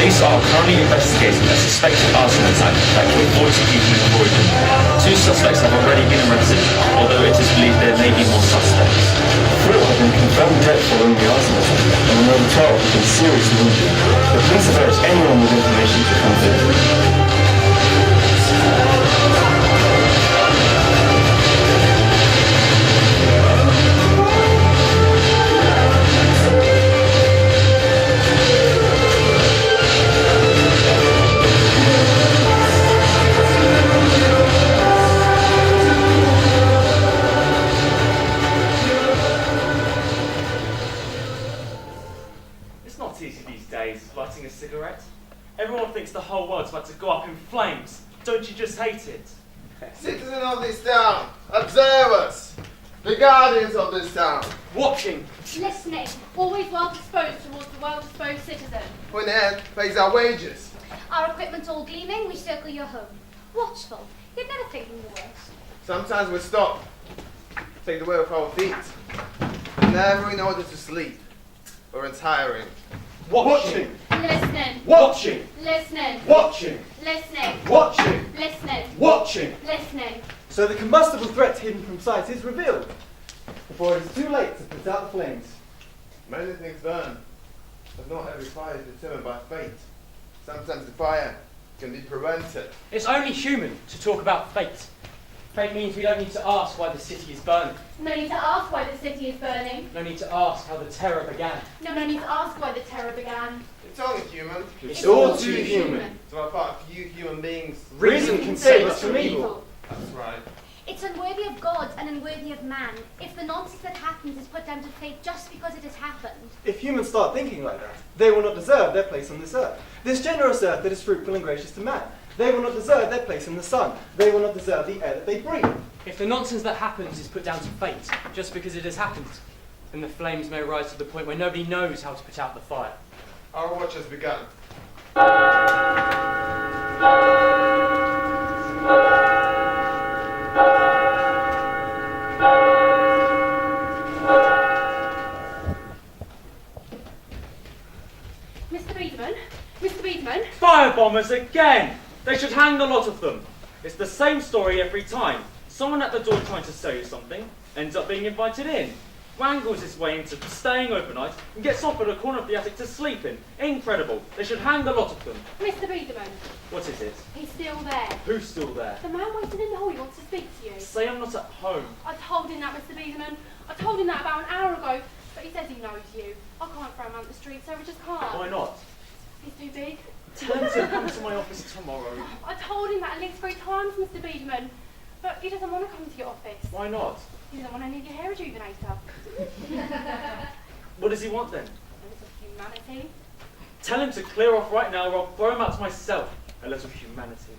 Police are currently investigating a suspected arson attack that killed 40 people in Croydon. 2 suspects have already been arrested, although it is believed there may be more suspects. 4 have been confirmed dead following the arson attack, and another 12 have been seriously injured. The police have urged anyone with information to come forward. Lighting a cigarette. Everyone thinks the whole world's about to go up in flames. Don't you just hate it? Citizens of this town, observers, the guardians of this town. Watching. Listening. Always well disposed towards the well disposed citizen. When end pays our wages. Our equipment all gleaming, we circle your home. Watchful, yet never thinking the worst. Sometimes we stop, take the way with our feet, never in order to sleep or retiring. Watching. Listening. Watching. Listening. Watching. Listening. Watching. Listening. Watching. Listening. So the combustible threat hidden from sight is revealed, before it is too late to put out the flames. Many things burn, but not every fire is determined by fate. Sometimes the fire can be prevented. It's only human to talk about fate. Fate means we don't need to ask why the city is burning. No need to ask why the city is burning. No need to ask how the terror began. No need to ask why the terror began. It's only human. It's all too human. So apart from you human beings, Reason can save us from evil. That's right. It's unworthy of God and unworthy of man if the nonsense that happens is put down to fate just because it has happened. If humans start thinking like that, they will not deserve their place on this earth. This generous earth that is fruitful and gracious to man. They will not deserve their place in the sun. They will not deserve the air that they breathe. If the nonsense that happens is put down to fate, just because it has happened, then the flames may rise to the point where nobody knows how to put out the fire. Our watch has begun. Mr. Beedman? Mr. Beedman? Firebombers again! They should hang the lot of them. It's the same story every time. Someone at the door trying to sell you something ends up being invited in, wrangles his way into staying overnight, and gets off at a corner of the attic to sleep in. Incredible. They should hang the lot of them. Mr. Beedman? What is it? He's still there. Who's still there? The man waiting in the hall, he wants to speak to you. Say I'm not at home. I told him that, Mr. Beedman. I told him that about an hour ago, but he says he knows you. I can't throw him out the street, so we just can't. Why not? He's too big. Tell him to come to my office tomorrow. I told him that at least 3 times, Mr. Beedman. But he doesn't want to come to your office. Why not? He doesn't want any of your hair rejuvenator. What does he want then? A little humanity. Tell him to clear off right now or I'll throw him out to myself. A little humanity.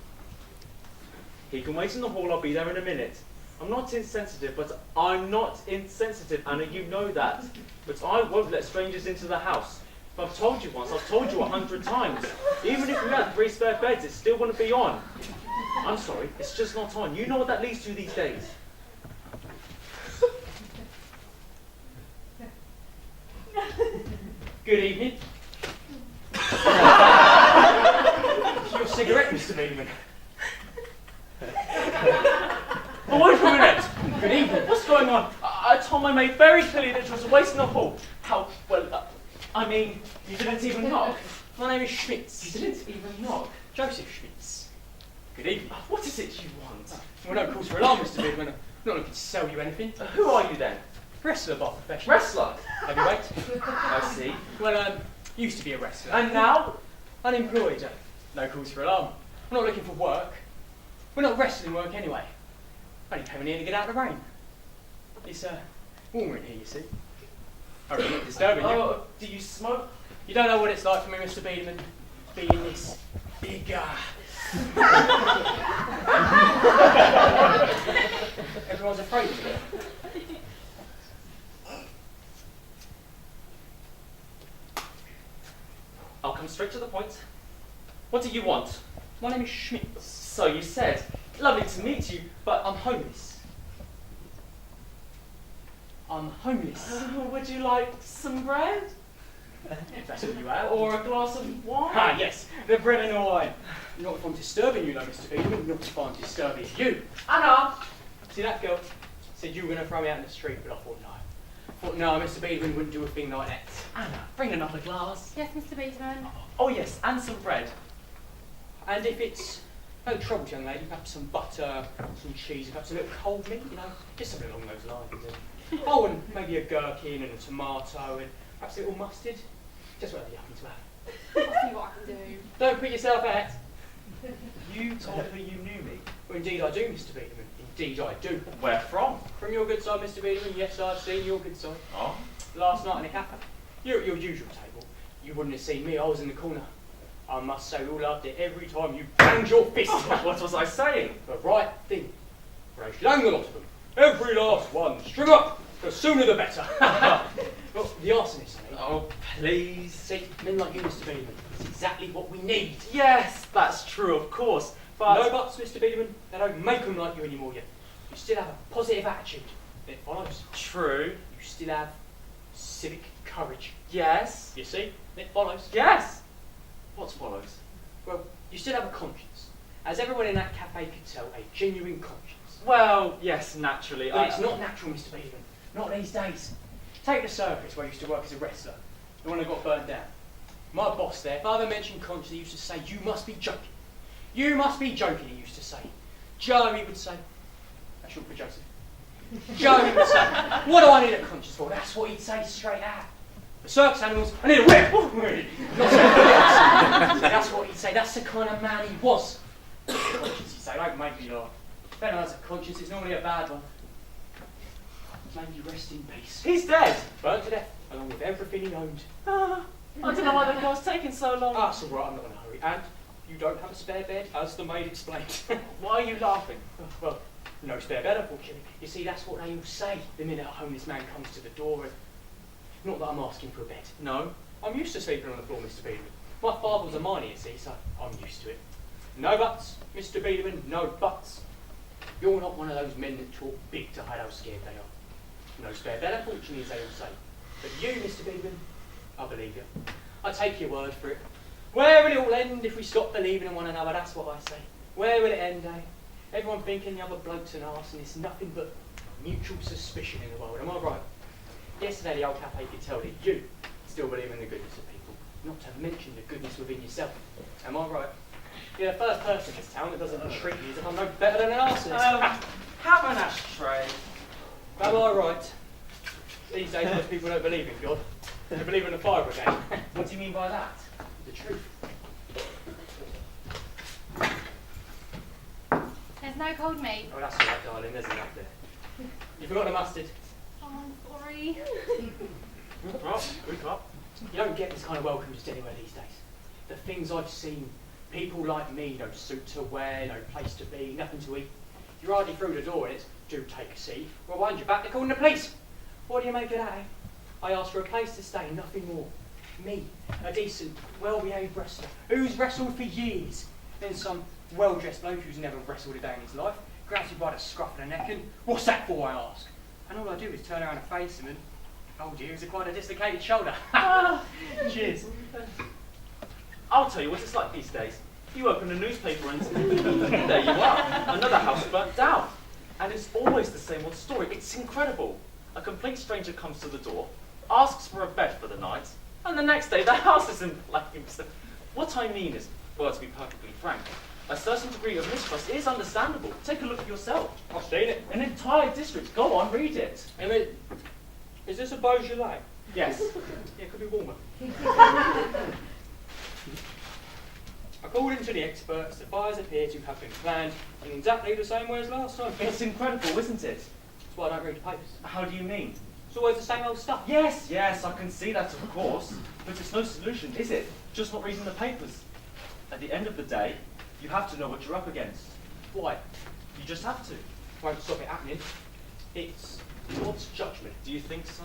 He can wait in the hall, I'll be there in a minute. I'm not insensitive, but I'm not insensitive, Anna, you know that. But I won't let strangers into the house. If I've told you once, I've told you 100 times. Even if we had 3 spare beds, it still wouldn't be on. I'm sorry, it's just not on. You know what that leads to these days. Good evening. Your cigarette, Mr. Beedman. Oh, wait for a minute. Good evening. What's going on? I told my maid very clearly that she was away in the hall. How, well, I mean, you didn't even knock. My name is Schmitz. You didn't even knock. Joseph Schmitz. Good evening. What is it you want? Well, no cause for alarm, Mr. Beedman. I'm not looking to sell you anything. Who are you then? Wrestler by profession. Wrestler? Heavyweight. I see. Well, used to be a wrestler. And now? Unemployed. No cause for alarm. I'm not looking for work. We're not wrestling work anyway. Only came in here to get out of the rain. It's warmer in here, you see. I really not disturbing you. Oh, do you smoke? You don't know what it's like for me, Mr. Beedman, being this big guy. Everyone's afraid of me. I'll come straight to the point. What do you want? My name is Schmitz. So you said. Lovely to meet you, but I'm homeless. I'm homeless. Would you like some bread? If That's what you have. Or a glass of wine. Ah, yes, the bread and the wine. Not if I'm disturbing you, though, Mr. Beedman. Not if I'm disturbing you. Anna! See that girl? Said you were going to throw me out in the street, but I thought no. No, Mr. Beedman wouldn't do a thing like that. Anna, bring another glass. Yes, Mr. Beedman. Oh yes, and some bread. And if it's no trouble, young lady, perhaps some butter, some cheese, perhaps a little cold meat, you know, just something along those lines. Oh, and maybe a gherkin and a tomato and perhaps a little mustard. Just whatever you happen to have. I'll see what I can do. Don't put yourself out. You told her you knew me. Well, indeed I do, Mr. Beedman. Indeed I do. Where from? From your good side, Mr. Beedman, yes, I've seen your good side. Oh. Last night in a cafe. You're at your usual table. You wouldn't have seen me, I was in the corner. I must say, we all loved it every time you banged your fist. What was I saying? The right thing. Raise lang the lot of them. Every last one. String up. The sooner the better. Well, the arsonists, I mean. Oh, please. See, men like you, Mr. Beedman, it's exactly what we need. Yes, that's true, of course. But No buts, Mr. Beedman. They don't make them like you anymore yet. You still have a positive attitude. It follows. true. You still have civic courage. Yes. You see? It follows. Yes. What follows? Well, you still have a conscience. As everyone in that cafe could tell, a genuine conscience. Well, yes, naturally. But it's not natural, Mr. Beedman. Not these days. Take the circus where I used to work as a wrestler, the one that got burnt down. My boss there, if I ever mentioned conscience, he used to say, you must be joking. You must be joking, he used to say. Joe, he would say, that's short for Joseph. Joe, he would say, what do I need a conscience for? That's what he'd say straight out. The circus animals, I need a whip. Not something else. That's what he'd say. That's the kind of man he was. Conscience, he'd say, don't make me laugh. If anyone has a conscience, it's normally a bad one. May you rest in peace. He's dead. Burnt to death, along with everything he owned. I don't know why the car's taking so long. That's all right, I'm not in a hurry. And you don't have a spare bed, as the maid explained. Why are you laughing? Well, no spare bed, unfortunately. You see, that's what they all say the minute a homeless man comes to the door. And not that I'm asking for a bed. No. I'm used to sleeping on the floor, Mr. Beedman. My father was a miner, you see, so I'm used to it. No buts, Mr. Beedman, no buts. You're not one of those men that talk big to hide how scared they are. No spare bed, unfortunately, as they all say. But you, Mr. Beedman, I believe you. I take your word for it. Where will it all end if we stop believing in one another? That's what I say. Where will it end, eh? Everyone thinking the other bloke's an arse, and it's nothing but mutual suspicion in the world. Am I right? Yesterday, the old cafe could tell that you still believe in the goodness of people, not to mention the goodness within yourself. Am I right? You're the first person in this town that doesn't treat me as if I'm no better than an arsonist. Have an ashtray. Am I right? These days, most people don't believe in God. They believe in the fire brigade. What do you mean by that? The truth. There's no cold meat. Oh, that's all right, darling. There's enough there. You forgot the mustard. Oh, I'm sorry. Wake up. You don't get this kind of welcome just anywhere these days. The things I've seen, people like me, no suit to wear, no place to be, nothing to eat. You're hardly through the door and it's, do take a seat. Well, behind your back, they're calling the police. What do you make of that, eh? I asked for a place to stay, nothing more. Me, a decent, well-behaved wrestler, who's wrestled for years. Then some well-dressed bloke who's never wrestled a day in his life grabs you by the scruff of the neck and, what's that for, I ask? And all I do is turn around and face him and, oh dear, it's quite a dislocated shoulder. Cheers. I'll tell you what it's like these days. You open a newspaper and there you are, another house burnt down. And it's always the same old story. It's incredible. A complete stranger comes to the door, asks for a bed for the night, and the next day the house is in flames. What I mean is, well, to be perfectly frank, a certain degree of mistrust is understandable. Take a look at yourself. I've seen it. An entire district. Go on, read it. I mean, is this a Beaujolais? Yes. Yeah, it could be warmer. According to the experts, the fires appear to have been planned in exactly the same way as last time. It's incredible, isn't it? That's why I don't read the papers. How do you mean? It's always the same old stuff. Yes, yes, I can see that, of course. But it's no solution, is it? Just not reading the papers. At the end of the day, you have to know what you're up against. Why? You just have to. Won't stop it happening. It's God's judgment. Do you think so?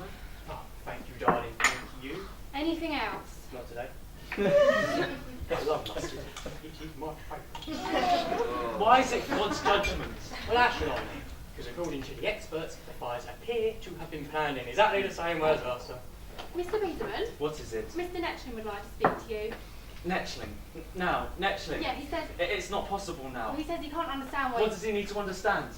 Oh, thank you, darling. Thank you. Anything else? Not today. I love mustard. It is my favourite. Why is it God's judgment? Well, how should I know? Because according to the experts, the fires appear to have been planned in exactly the same way as last time. Mr. Biederman, What is it? Mr. Netchling would like to speak to you. Netchling. Now, Netchling. Yeah, he says. It's not possible now. Well, he says he can't understand why. What does he need to understand?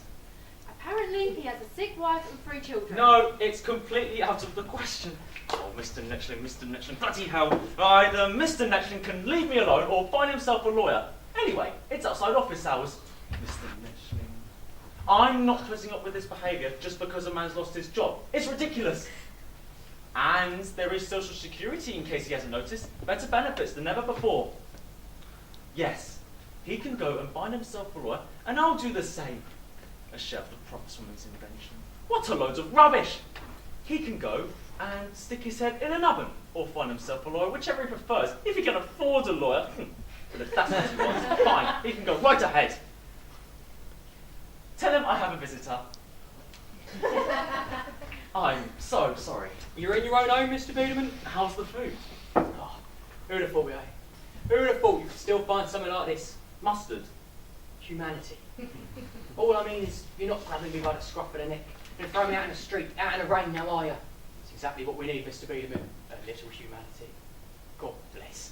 Apparently, he has a sick wife and 3 children. No, it's completely out of the question. Oh, Mr. Netchling, bloody hell. Either Mr. Netchling can leave me alone or find himself a lawyer. Anyway, it's outside office hours. Mr. Netchling. I'm not putting up with this behaviour just because a man's lost his job. It's ridiculous. And there is social security in case he hasn't noticed. Better benefits than ever before. Yes, he can go and find himself a lawyer, and I'll do the same. A chef of profits from his invention. What a load of rubbish! He can go and stick his head in an oven, or find himself a lawyer, whichever he prefers. If he can afford a lawyer, but if that's what he wants, fine, he can go right ahead. Tell him I have a visitor. I'm so sorry. You're in your own home, Mr. Biederman? How's the food? Oh, who'd have thought, eh? Who'd have thought you could still find something like this? Mustard. Humanity. All I mean is, you're not grabbing me by the scruff of the neck and throwing me out in the street, out in the rain now, are you? It's exactly what we need, Mr. Biederman. A little humanity. God bless.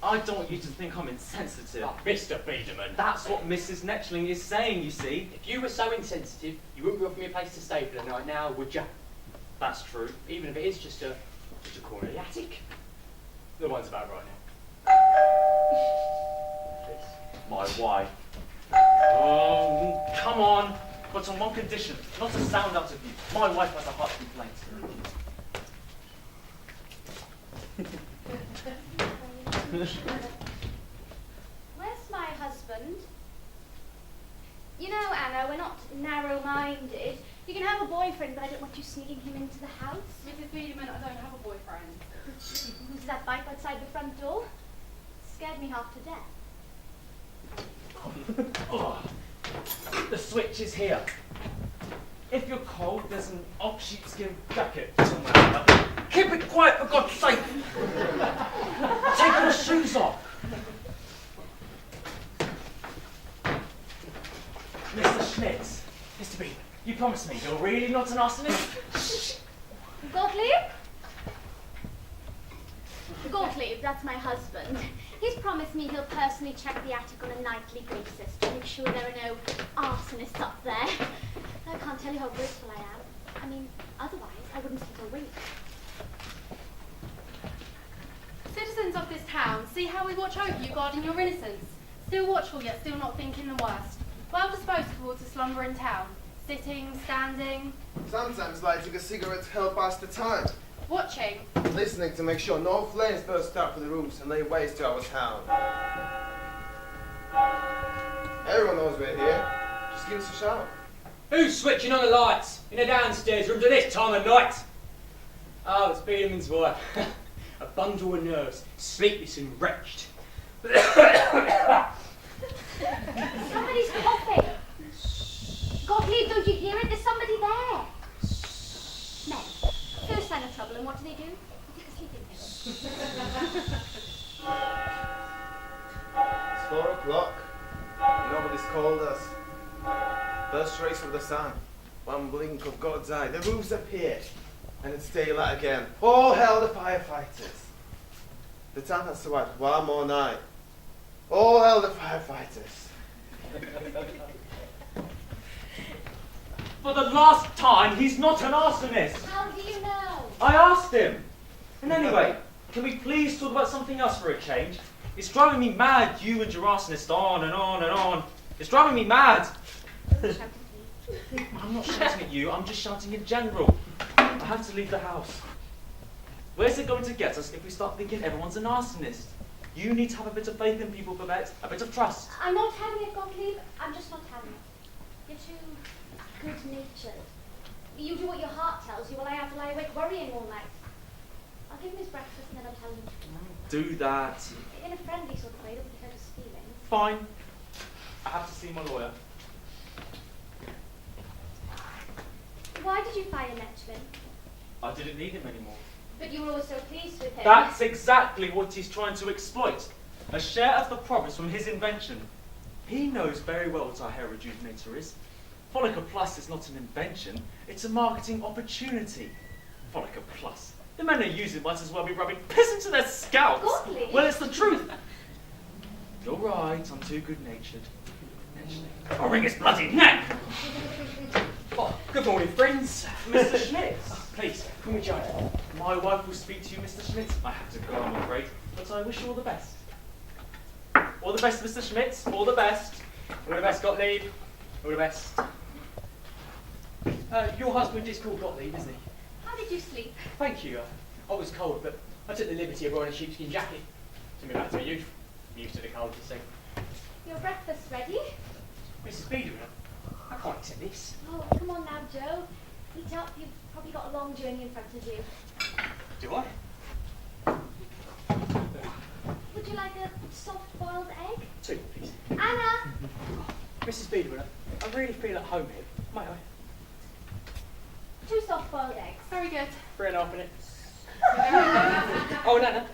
I don't want you to think I'm insensitive. Oh, Mr. Biederman. That's what Mrs. Netchling is saying, you see. If you were so insensitive, you wouldn't be offering me a place to stay for the night now, would you? That's true. Even if it is just a corner of the attic. The one's about right now. This. My wife. Oh, come on. But on one condition, not a sound out of you. My wife has a heart complaint. Where's my husband? You know, Anna, we're not narrow-minded. You can have a boyfriend, but I don't want you sneaking him into the house. Mrs. Biederman, I don't have a boyfriend. Who's that bike outside the front door? Scared me half to death. Oh, the switch is here. If you're cold, there's an old sheepskin jacket somewhere. Keep it quiet, for God's sake! Take your shoes off! Mr. Schmitz, Mr. B, you promised me you're really not an arsonist? Gottlieb? Gottlieb, that's my husband. He's promised me he'll personally check the attic on a nightly basis to make sure there are no arsonists up there. I can't tell you how grateful I am. I mean, otherwise I wouldn't sleep a wink. Citizens of this town, see how we watch over you guarding your innocence. Still watchful, yet still not thinking the worst. Well disposed towards the slumber in town. Sitting, standing, Sometimes lighting a cigarette to help pass the time. watching. Listening to make sure no flames burst out from the roofs and lay waste to our town. Everyone knows we're here. Just give us a shout. Who's switching on the lights in the downstairs rooms at this time of night? Oh, it's Biederman's wife. A bundle of nerves, sleepless and wretched. Somebody's coughing. Gottlieb, don't you hear it? There's somebody there. Men, first sign of trouble, and what do? Take a sleeping pill. It's 4 o'clock. Nobody's called us. First rays of the sun. One blink of God's eye. The roofs appear. And it's daylight again. All hail the firefighters. The town has survived one more night. All hail the firefighters. For the last time, he's not an arsonist. How do you know? I asked him. And anyway, can we please talk about something else for a change? It's driving me mad, you and your arsonist, on and on and on. It's driving me mad. I'm not shouting at you, I'm just shouting in general. I have to leave the house. Where's it going to get us if we start thinking everyone's an arsonist? You need to have a bit of faith in people, Babette, a bit of trust. I'm not having it, Gottlieb. I'm just not having it. You're too good-natured. You do what your heart tells you while I have to lie awake worrying all night. I'll give him his breakfast and then I'll tell him. Do that. In a friendly sort of way, don't hurt his feelings. Fine. I have to see my lawyer. Why did you fire Netchling? I didn't need him anymore. But you were always so pleased with him. That's exactly what he's trying to exploit. A share of the profits from his invention. He knows very well what our hair rejuvenator is. Follicle Plus is not an invention, it's a marketing opportunity. Follicle Plus. The men who use it might as well be rubbing piss into their scalps. Godly? Well, it's the truth. You're right, I'm too good-natured. I'll wring his bloody neck. Oh, good morning, friends. Mr. Schmitz. Please, call me Joe. My wife will speak to you, Mr. Schmitz. I have to go, I'm afraid, but I wish you all the best. All the best, Mr. Schmitz. All the best. All the best, Gottlieb. All the best. Your husband is called Gottlieb, isn't he? How did you sleep? Thank you. I was cold, but I took the liberty of wearing a sheepskin jacket. Took me back to my youth. I'm used to the cold, you see. Your breakfast ready? Mrs. Biederman, I can't accept this. Oh, come on now, Joe. Eat up. You've probably got a long journey in front of you. Do I? Would you like a soft-boiled egg? 2, please. Anna! Mrs. Biederman, I really feel at home here. May I? 2 soft-boiled eggs. Very good. 3.5 minutes. Oh, Nana,